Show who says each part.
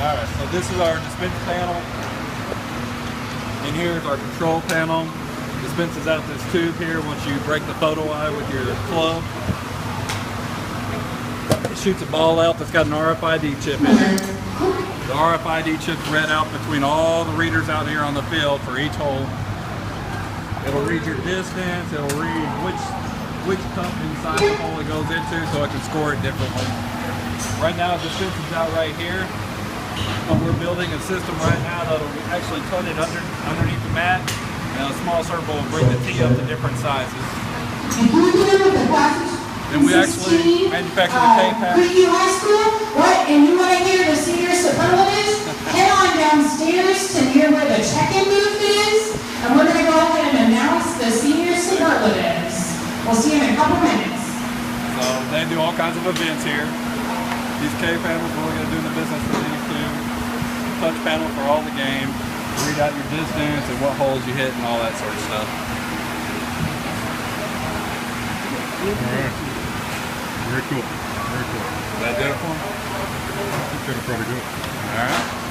Speaker 1: Alright, so this is our dispense panel. And here's our control panel. Dispenses out this tube here once you break the photo eye with your club. It shoots a ball out that's got an RFID chip in it. The RFID chip's read out between all the readers out here on the field for each hole. It'll read your distance, it'll read which cup inside the hole it goes into so it can score it differently. Right now the dispense is out right here. But we're building a system right now that'll actually put it underneath the mat, and a small circle will bring the tee up to different sizes. Then we actually manufacture the K-pack.
Speaker 2: Preview High School, what? And you want to hear the senior superlatives? Head on downstairs to near where the check-in booth is, and we're going to go ahead and announce the senior superlatives. We'll see you in a couple minutes.
Speaker 1: So they do all kinds of events here. These K-panels, we're going to do in the business for these two. Touch panel for all the game. Read out your distance and what holes you hit and all that sort of stuff.
Speaker 3: Alright. Very cool. Very cool.
Speaker 1: Is that good for them?
Speaker 3: I think that'll probably do it.
Speaker 1: Alright.